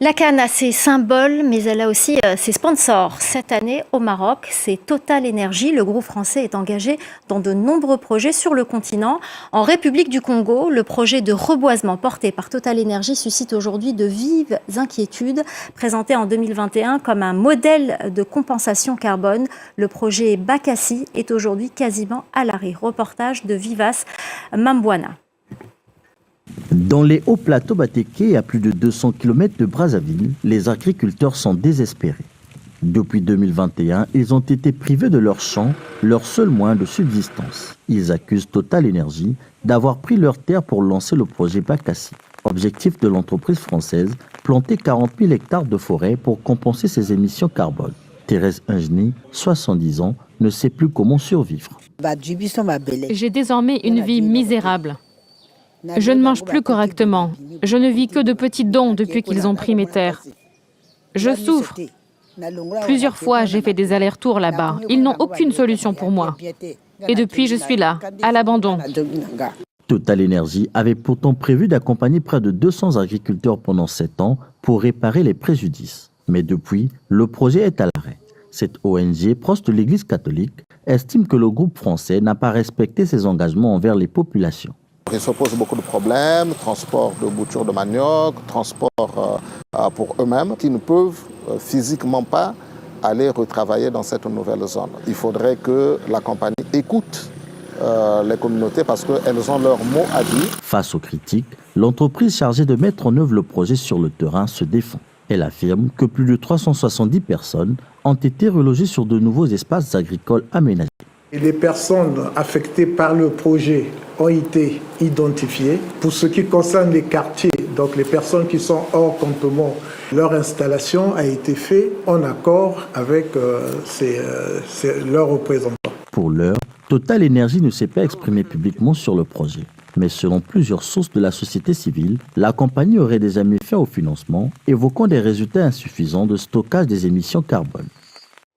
La canne a ses symboles, mais elle a aussi ses sponsors. Cette année, au Maroc, c'est Total Energy. Le groupe français est engagé dans de nombreux projets sur le continent. En République du Congo, le projet de reboisement porté par Total Energy suscite aujourd'hui de vives inquiétudes. Présenté en 2021 comme un modèle de compensation carbone, le projet Bakassi est aujourd'hui quasiment à l'arrêt. Reportage de Vivas Mambwana. Dans les hauts plateaux Batéké, à plus de 200 km de Brazzaville, les agriculteurs sont désespérés. Depuis 2021, ils ont été privés de leurs champs, leur seul moyen de subsistance. Ils accusent Total Energy d'avoir pris leurs terres pour lancer le projet Bakassi. Objectif de l'entreprise française, planter 40 000 hectares de forêt pour compenser ses émissions carbone. Thérèse Ingeni, 70 ans, ne sait plus comment survivre. J'ai désormais une vie misérable. Je ne mange plus correctement. Je ne vis que de petits dons depuis qu'ils ont pris mes terres. Je souffre. Plusieurs fois, j'ai fait des allers-retours là-bas. Ils n'ont aucune solution pour moi. Et depuis, je suis là, à l'abandon. Total Energy avait pourtant prévu d'accompagner près de 200 agriculteurs pendant 7 ans pour réparer les préjudices. Mais depuis, le projet est à l'arrêt. Cette ONG, proche de l'Église catholique, estime que le groupe français n'a pas respecté ses engagements envers les populations. Il se pose beaucoup de problèmes, transport de boutures de manioc, transport pour eux-mêmes, qui ne peuvent physiquement pas aller retravailler dans cette nouvelle zone. Il faudrait que la compagnie écoute les communautés parce qu'elles ont leur mot à dire. Face aux critiques, l'entreprise chargée de mettre en œuvre le projet sur le terrain se défend. Elle affirme que plus de 370 personnes ont été relogées sur de nouveaux espaces agricoles aménagés. Les personnes affectées par le projet ont été identifiées. Pour ce qui concerne les quartiers, donc les personnes qui sont hors campement, leur installation a été faite en accord avec leurs représentants. Pour l'heure, Total Energy ne s'est pas exprimé publiquement sur le projet. Mais selon plusieurs sources de la société civile, la compagnie aurait déjà mis fin au financement, évoquant des résultats insuffisants de stockage des émissions carbone.